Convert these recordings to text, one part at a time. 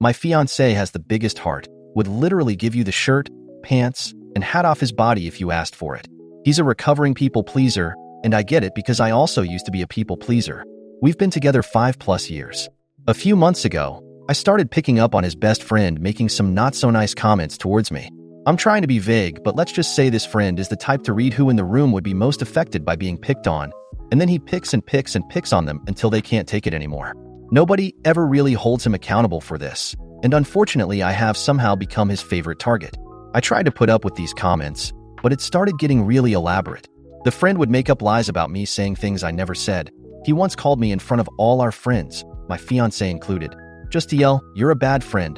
My fiancé has the biggest heart, would literally give you the shirt, pants, and hat off his body if you asked for it. He's a recovering people pleaser, and I get it because I also used to be a people pleaser. We've been together 5+ years. A few months ago, I started picking up on his best friend making some not-so-nice comments towards me. I'm trying to be vague, but let's just say this friend is the type to read who in the room would be most affected by being picked on, and then he picks and picks and picks on them until they can't take it anymore. Nobody ever really holds him accountable for this, and unfortunately I have somehow become his favorite target. I tried to put up with these comments, but it started getting really elaborate. The friend would make up lies about me saying things I never said. He once called me in front of all our friends, my fiancé included, just to yell, "You're a bad friend,"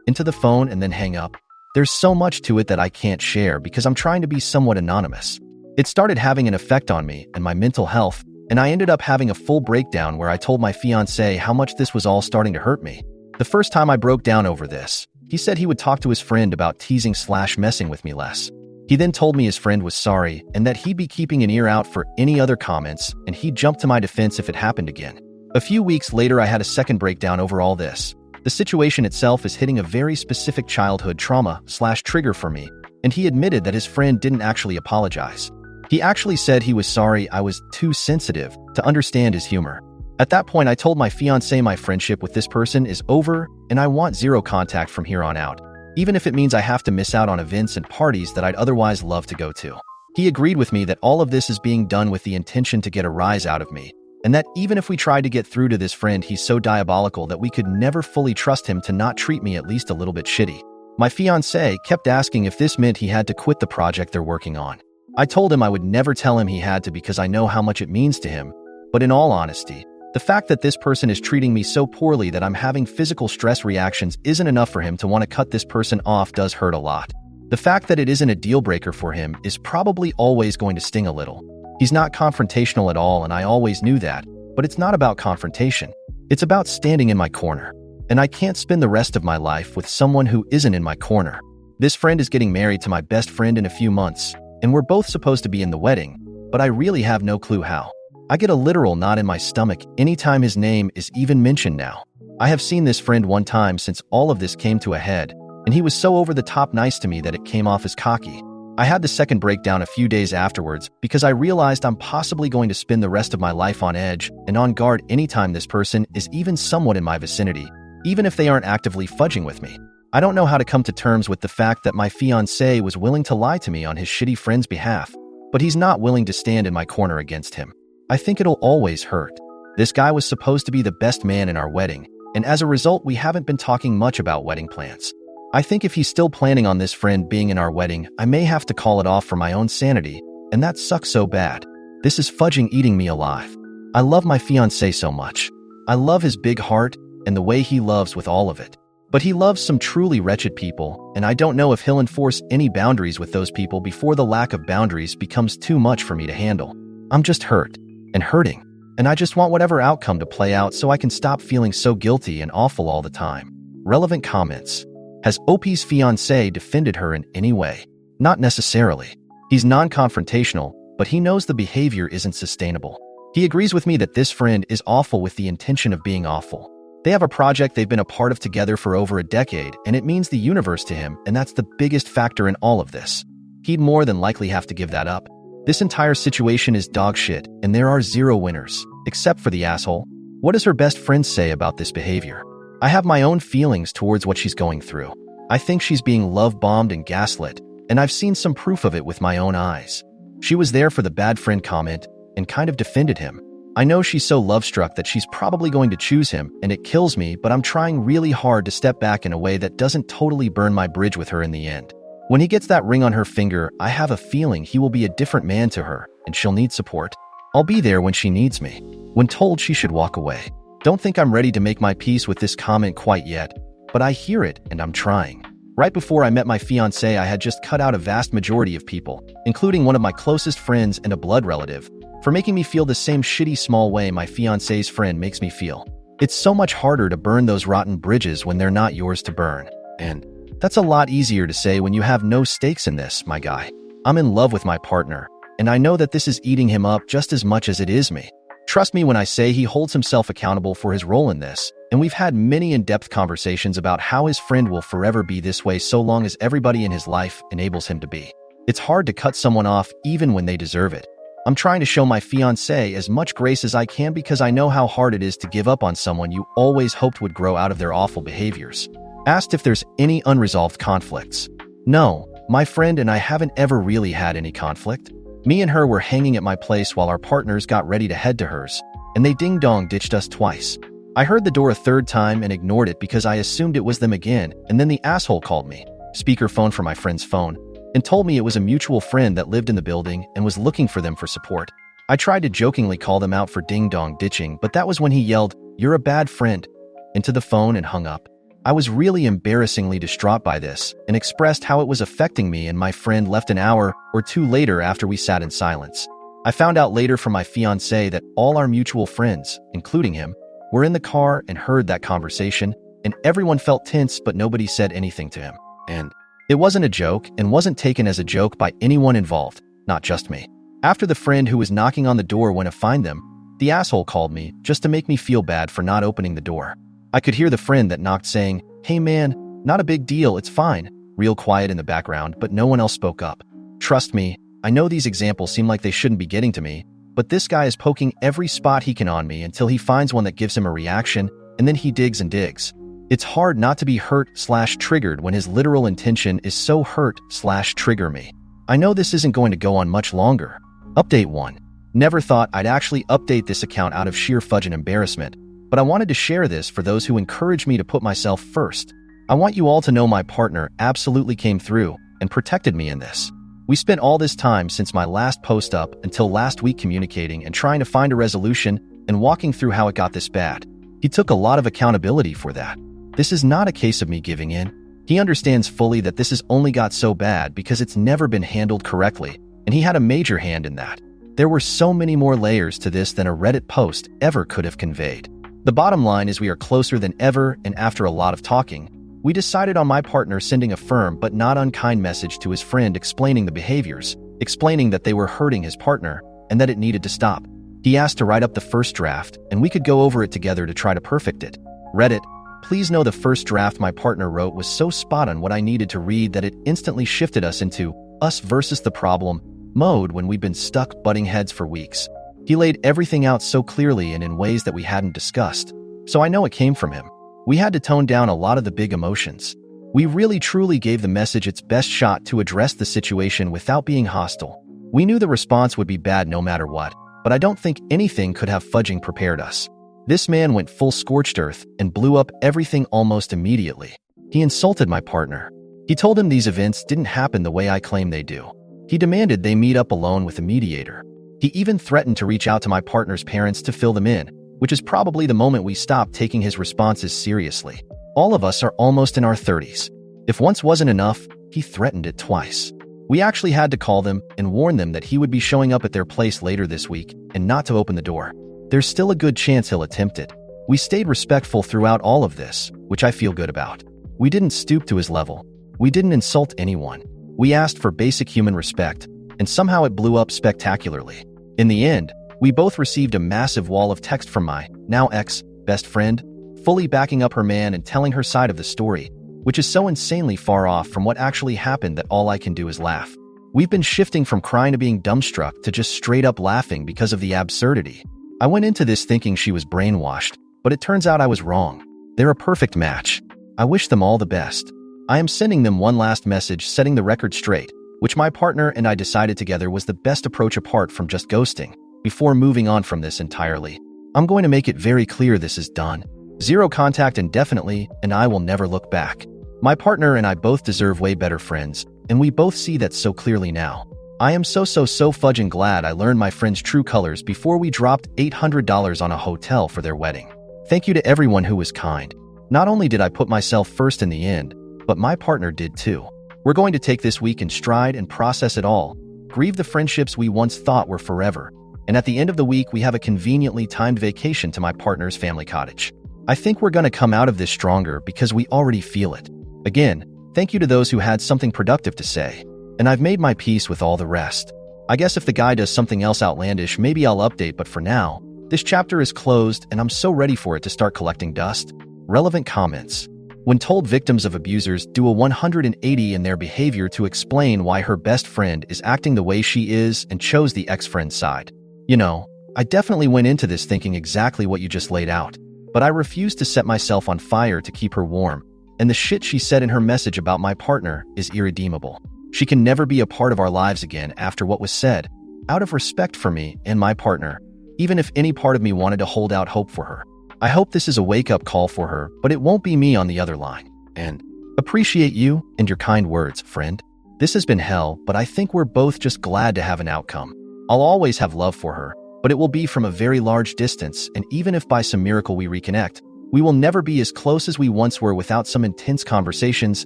into the phone and then hang up. There's so much to it that I can't share because I'm trying to be somewhat anonymous. It started having an effect on me and my mental health, and I ended up having a full breakdown where I told my fiancé how much this was all starting to hurt me. The first time I broke down over this, he said he would talk to his friend about teasing/messing with me less. He then told me his friend was sorry and that he'd be keeping an ear out for any other comments, and he'd jump to my defense if it happened again. A few weeks later, I had a second breakdown over all this. The situation itself is hitting a very specific childhood trauma/trigger for me, and he admitted that his friend didn't actually apologize. He actually said he was sorry I was too sensitive to understand his humor. At that point, I told my fiancé my friendship with this person is over and I want zero contact from here on out, even if it means I have to miss out on events and parties that I'd otherwise love to go to. He agreed with me that all of this is being done with the intention to get a rise out of me, and that even if we tried to get through to this friend, he's so diabolical that we could never fully trust him to not treat me at least a little bit shitty. My fiancé kept asking if this meant he had to quit the project they're working on. I told him I would never tell him he had to because I know how much it means to him, but in all honesty, the fact that this person is treating me so poorly that I'm having physical stress reactions isn't enough for him to want to cut this person off does hurt a lot. The fact that it isn't a deal breaker for him is probably always going to sting a little. He's not confrontational at all, and I always knew that, but it's not about confrontation. It's about standing in my corner. And I can't spend the rest of my life with someone who isn't in my corner. This friend is getting married to my best friend in a few months, and we're both supposed to be in the wedding, but I really have no clue how. I get a literal knot in my stomach anytime his name is even mentioned now. I have seen this friend one time since all of this came to a head, and he was so over the top nice to me that it came off as cocky. I had the second breakdown a few days afterwards because I realized I'm possibly going to spend the rest of my life on edge and on guard anytime this person is even somewhat in my vicinity, even if they aren't actively fudging with me. I don't know how to come to terms with the fact that my fiancé was willing to lie to me on his shitty friend's behalf, but he's not willing to stand in my corner against him. I think it'll always hurt. This guy was supposed to be the best man in our wedding, and as a result, we haven't been talking much about wedding plans. I think if he's still planning on this friend being in our wedding, I may have to call it off for my own sanity, and that sucks so bad. This is fudging eating me alive. I love my fiancé so much. I love his big heart and the way he loves with all of it. But he loves some truly wretched people, and I don't know if he'll enforce any boundaries with those people before the lack of boundaries becomes too much for me to handle. I'm just hurt and hurting, and I just want whatever outcome to play out so I can stop feeling so guilty and awful all the time. Relevant comments. Has OP's fiancé defended her in any way? Not necessarily. He's non-confrontational, but he knows the behavior isn't sustainable. He agrees with me that this friend is awful with the intention of being awful. They have a project they've been a part of together for over a decade, and it means the universe to him, and that's the biggest factor in all of this. He'd more than likely have to give that up. This entire situation is dog shit, and there are zero winners, except for the asshole. What does her best friend say about this behavior? I have my own feelings towards what she's going through. I think she's being love-bombed and gaslit, and I've seen some proof of it with my own eyes. She was there for the bad friend comment and kind of defended him. I know she's so love-struck that she's probably going to choose him, and it kills me, but I'm trying really hard to step back in a way that doesn't totally burn my bridge with her in the end. When he gets that ring on her finger, I have a feeling he will be a different man to her, and she'll need support. I'll be there when she needs me. When told she should walk away. Don't think I'm ready to make my peace with this comment quite yet, but I hear it and I'm trying. Right before I met my fiancé, I had just cut out a vast majority of people, including one of my closest friends and a blood relative, for making me feel the same shitty small way my fiancé's friend makes me feel. It's so much harder to burn those rotten bridges when they're not yours to burn. And that's a lot easier to say when you have no stakes in this, my guy. I'm in love with my partner, and I know that this is eating him up just as much as it is me. Trust me when I say he holds himself accountable for his role in this, and we've had many in-depth conversations about how his friend will forever be this way so long as everybody in his life enables him to be. It's hard to cut someone off even when they deserve it. I'm trying to show my fiancé as much grace as I can because I know how hard it is to give up on someone you always hoped would grow out of their awful behaviors. Asked if there's any unresolved conflicts. No, my friend and I haven't ever really had any conflict. Me and her were hanging at my place while our partners got ready to head to hers, and they ding-dong ditched us twice. I heard the door a third time and ignored it because I assumed it was them again, and then the asshole called me, speakerphone for my friend's phone, and told me it was a mutual friend that lived in the building and was looking for them for support. I tried to jokingly call them out for ding-dong ditching, but that was when he yelled, "You're a bad friend," into the phone and hung up. I was really embarrassingly distraught by this and expressed how it was affecting me, and my friend left an hour or two later after we sat in silence. I found out later from my fiancé that all our mutual friends, including him, were in the car and heard that conversation, and everyone felt tense but nobody said anything to him. And it wasn't a joke and wasn't taken as a joke by anyone involved, not just me. After the friend who was knocking on the door went to find them, the asshole called me just to make me feel bad for not opening the door. I could hear the friend that knocked saying, "Hey man, not a big deal, it's fine," real quiet in the background, but no one else spoke up. Trust me, I know these examples seem like they shouldn't be getting to me, but this guy is poking every spot he can on me until he finds one that gives him a reaction, and then he digs and digs. It's hard not to be hurt/triggered when his literal intention is so hurt/trigger me. I know this isn't going to go on much longer. Update 1. Never thought I'd actually update this account out of sheer fudge and embarrassment, but I wanted to share this for those who encourage me to put myself first. I want you all to know my partner absolutely came through and protected me in this. We spent all this time since my last post up until last week communicating and trying to find a resolution and walking through how it got this bad. He took a lot of accountability for that. This is not a case of me giving in. He understands fully that this has only got so bad because it's never been handled correctly, and he had a major hand in that. There were so many more layers to this than a Reddit post ever could have conveyed. The bottom line is we are closer than ever, and after a lot of talking, we decided on my partner sending a firm but not unkind message to his friend explaining the behaviors, explaining that they were hurting his partner, and that it needed to stop. He asked to write up the first draft, and we could go over it together to try to perfect it. Reddit, please know the first draft my partner wrote was so spot on what I needed to read that it instantly shifted us into us versus the problem mode when we've been stuck butting heads for weeks. He laid everything out so clearly and in ways that we hadn't discussed, so I know it came from him. We had to tone down a lot of the big emotions. We really truly gave the message its best shot to address the situation without being hostile. We knew the response would be bad no matter what, but I don't think anything could have fudging prepared us. This man went full scorched earth and blew up everything almost immediately. He insulted my partner. He told him these events didn't happen the way I claim they do. He demanded they meet up alone with a mediator. He even threatened to reach out to my partner's parents to fill them in, which is probably the moment we stopped taking his responses seriously. All of us are almost in our 30s. If once wasn't enough, he threatened it twice. We actually had to call them and warn them that he would be showing up at their place later this week and not to open the door. There's still a good chance he'll attempt it. We stayed respectful throughout all of this, which I feel good about. We didn't stoop to his level. We didn't insult anyone. We asked for basic human respect, and somehow it blew up spectacularly. In the end, we both received a massive wall of text from my, now ex, best friend, fully backing up her man and telling her side of the story, which is so insanely far off from what actually happened that all I can do is laugh. We've been shifting from crying to being dumbstruck to just straight up laughing because of the absurdity. I went into this thinking she was brainwashed, but it turns out I was wrong. They're a perfect match. I wish them all the best. I am sending them one last message setting the record straight, which my partner and I decided together was the best approach apart from just ghosting, before moving on from this entirely. I'm going to make it very clear this is done. Zero contact indefinitely, and I will never look back. My partner and I both deserve way better friends, and we both see that so clearly now. I am so fudging glad I learned my friend's true colors before we dropped $800 on a hotel for their wedding. Thank you to everyone who was kind. Not only did I put myself first in the end, but my partner did too. We're going to take this week in stride and process it all, grieve the friendships we once thought were forever, and at the end of the week we have a conveniently timed vacation to my partner's family cottage. I think we're going to come out of this stronger because we already feel it. Again, thank you to those who had something productive to say. And I've made my peace with all the rest. I guess if the guy does something else outlandish, maybe I'll update, but for now, This chapter is closed and I'm so ready for it to start collecting dust. Relevant comments. When told, victims of abusers do a 180 in their behavior to explain why her best friend is acting the way she is and chose the ex-friend's side. You know, I definitely went into this thinking exactly what you just laid out, but I refused to set myself on fire to keep her warm, and the shit she said in her message about my partner is irredeemable. She can never be a part of our lives again after what was said, out of respect for me and my partner, even if any part of me wanted to hold out hope for her. I hope this is a wake-up call for her, but it won't be me on the other line. And appreciate you and your kind words, friend. This has been hell, but I think we're both just glad to have an outcome. I'll always have love for her, but it will be from a very large distance, and even if by some miracle we reconnect, we will never be as close as we once were without some intense conversations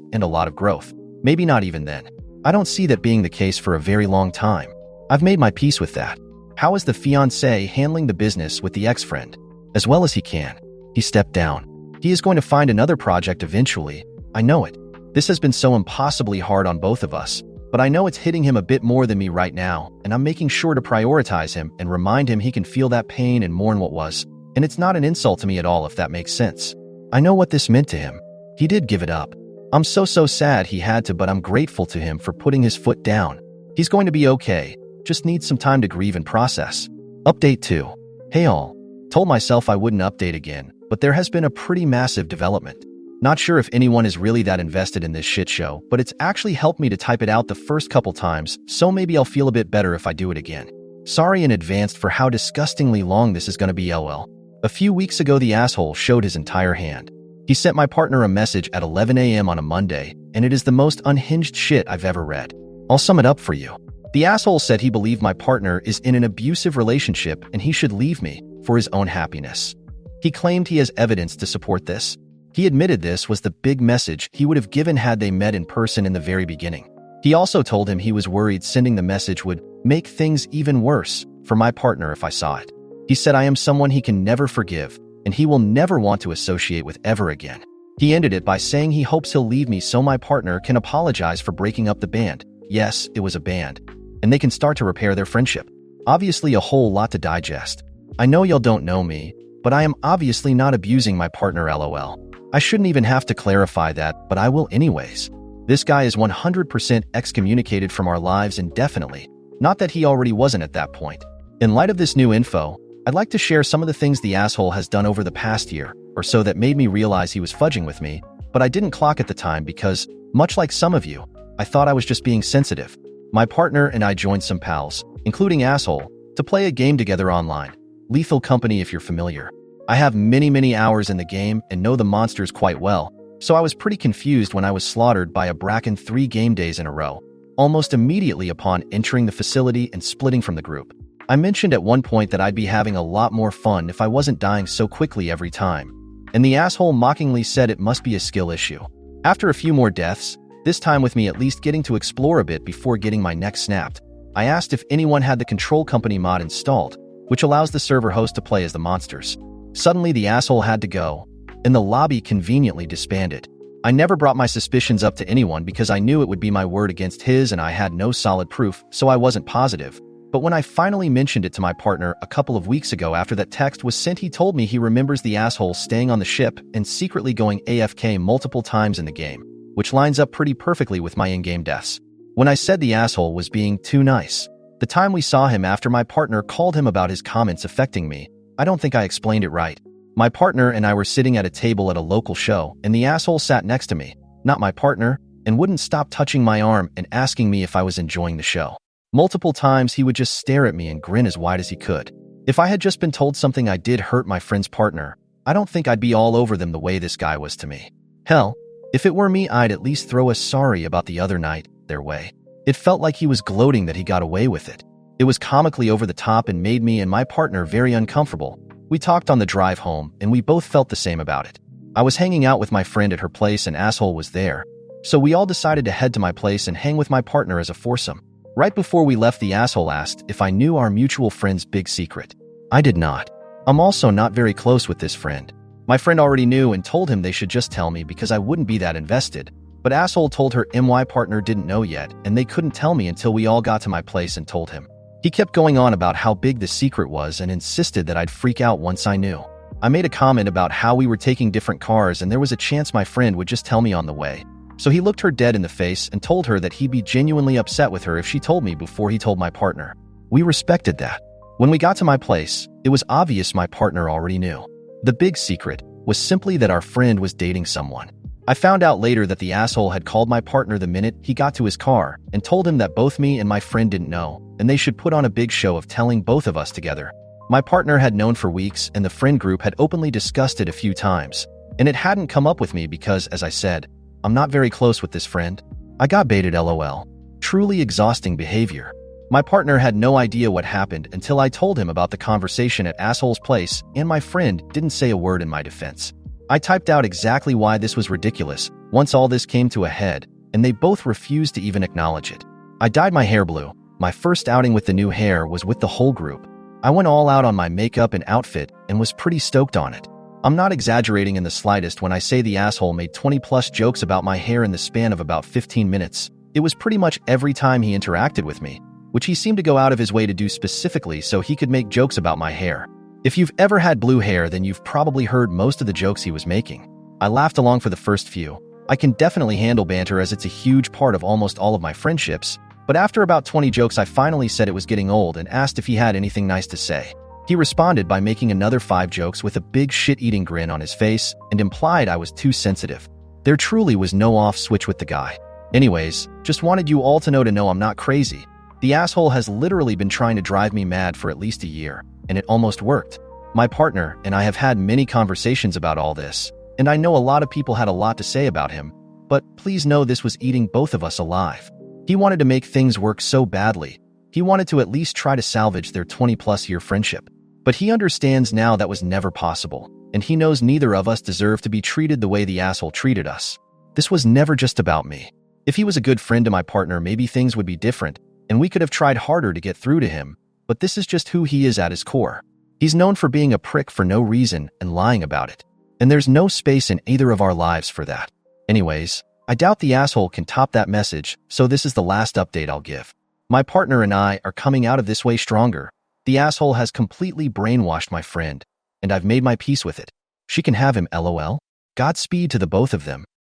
and a lot of growth. Maybe not even then. I don't see that being the case for a very long time. I've made my peace with that. How is the fiancé handling the business with the ex-friend? As well as he can. He stepped down. He is going to find another project eventually. I know it. This has been so impossibly hard on both of us, but I know it's hitting him a bit more than me right now, and I'm making sure to prioritize him and remind him he can feel that pain and mourn what was, and it's not an insult to me at all if that makes sense. I know what this meant to him. He did give it up. I'm so sad he had to, but I'm grateful to him for putting his foot down. He's going to be okay, just needs some time to grieve and process. Update 2. Hey all. Told myself I wouldn't update again, but there has been a pretty massive development. Not sure if anyone is really that invested in this shit show, but it's actually helped me to type it out the first couple times, so maybe I'll feel a bit better if I do it again. Sorry in advance for how disgustingly long this is gonna be, LL. A few weeks ago, the asshole showed his entire hand. He sent my partner a message at 11 a.m. on a Monday, and it is the most unhinged shit I've ever read. I'll sum it up for you. The asshole said he believed my partner is in an abusive relationship and he should leave me for his own happiness. He claimed he has evidence to support this. He admitted this was the big message he would have given had they met in person in the very beginning. He also told him he was worried sending the message would make things even worse for my partner if I saw it. He said I am someone he can never forgive and he will never want to associate with ever again. He ended it by saying he hopes he'll leave me so my partner can apologize for breaking up the band. Yes, it was a band. And they can start to repair their friendship. Obviously a whole lot to digest. I know y'all don't know me, but I am obviously not abusing my partner, LOL. I shouldn't even have to clarify that, but I will anyways. This guy is 100% excommunicated from our lives indefinitely. Not that he already wasn't at that point. In light of this new info, I'd like to share some of the things the asshole has done over the past year or so that made me realize he was fudging with me, but I didn't clock at the time because, much like some of you, I thought I was just being sensitive. My partner and I joined some pals, including asshole, to play a game together online. Lethal Company if you're familiar. I have many hours in the game and know the monsters quite well, so I was pretty confused when I was slaughtered by a Bracken 3 game days in a row, almost immediately upon entering the facility and splitting from the group. I mentioned at one point that I'd be having a lot more fun if I wasn't dying so quickly every time, and the asshole mockingly said it must be a skill issue. After a few more deaths, this time with me at least getting to explore a bit before getting my neck snapped, I asked if anyone had the Control Company mod installed, which allows the server host to play as the monsters. Suddenly the asshole had to go, and the lobby conveniently disbanded. I never brought my suspicions up to anyone because I knew it would be my word against his and I had no solid proof, so I wasn't positive. But when I finally mentioned it to my partner a couple of weeks ago after that text was sent, he told me he remembers the asshole staying on the ship and secretly going AFK multiple times in the game, which lines up pretty perfectly with my in-game deaths. When I said the asshole was being too nice, the time we saw him after my partner called him about his comments affecting me, I don't think I explained it right. My partner and I were sitting at a table at a local show, and the asshole sat next to me, not my partner, and wouldn't stop touching my arm and asking me if I was enjoying the show. Multiple times he would just stare at me and grin as wide as he could. If I had just been told something I did hurt my friend's partner, I don't think I'd be all over them the way this guy was to me. Hell, if it were me, I'd at least throw a sorry about the other night their way. It felt like he was gloating that he got away with it. It was comically over the top and made me and my partner very uncomfortable. We talked on the drive home, and we both felt the same about it. I was hanging out with my friend at her place and asshole was there, so we all decided to head to my place and hang with my partner as a foursome. Right before we left, the asshole asked if I knew our mutual friend's big secret. I did not. I'm also not very close with this friend. My friend already knew and told him they should just tell me because I wouldn't be that invested, but asshole told her my partner didn't know yet and they couldn't tell me until we all got to my place and told him. He kept going on about how big the secret was and insisted that I'd freak out once I knew. I made a comment about how we were taking different cars and there was a chance my friend would just tell me on the way. So he looked her dead in the face and told her that he'd be genuinely upset with her if she told me before he told my partner. We respected that. When we got to my place, it was obvious my partner already knew. The big secret was simply that our friend was dating someone. I found out later that the asshole had called my partner the minute he got to his car and told him that both me and my friend didn't know, and they should put on a big show of telling both of us together. My partner had known for weeks and the friend group had openly discussed it a few times, and it hadn't come up with me because, as I said, I'm not very close with this friend. I got baited, lol. Truly exhausting behavior. My partner had no idea what happened until I told him about the conversation at asshole's place, and my friend didn't say a word in my defense. I typed out exactly why this was ridiculous once all this came to a head, and they both refused to even acknowledge it. I dyed my hair blue. My first outing with the new hair was with the whole group. I went all out on my makeup and outfit and was pretty stoked on it. I'm not exaggerating in the slightest when I say the asshole made 20+ jokes about my hair in the span of about 15 minutes. It was pretty much every time he interacted with me, which he seemed to go out of his way to do specifically so he could make jokes about my hair. If you've ever had blue hair, then you've probably heard most of the jokes he was making. I laughed along for the first few. I can definitely handle banter as it's a huge part of almost all of my friendships, but after about 20 jokes I finally said it was getting old and asked if he had anything nice to say. He responded by making another 5 jokes with a big shit-eating grin on his face and implied I was too sensitive. There truly was no off switch with the guy. Anyways, just wanted you all to know I'm not crazy. The asshole has literally been trying to drive me mad for at least a year, and it almost worked. My partner and I have had many conversations about all this, and I know a lot of people had a lot to say about him, but please know this was eating both of us alive. He wanted to make things work so badly. He wanted to at least try to salvage their 20+ year friendship. But he understands now that was never possible, and he knows neither of us deserve to be treated the way the asshole treated us. This was never just about me. If he was a good friend to my partner, maybe things would be different, and we could have tried harder to get through to him, but this is just who he is at his core. He's known for being a prick for no reason and lying about it, and there's no space in either of our lives for that. Anyways, I doubt the asshole can top that message, so this is the last update I'll give. My partner and I are coming out of this way stronger. The asshole has completely brainwashed my friend, and I've made my peace with it. She can have him, lol. Godspeed to the both of them.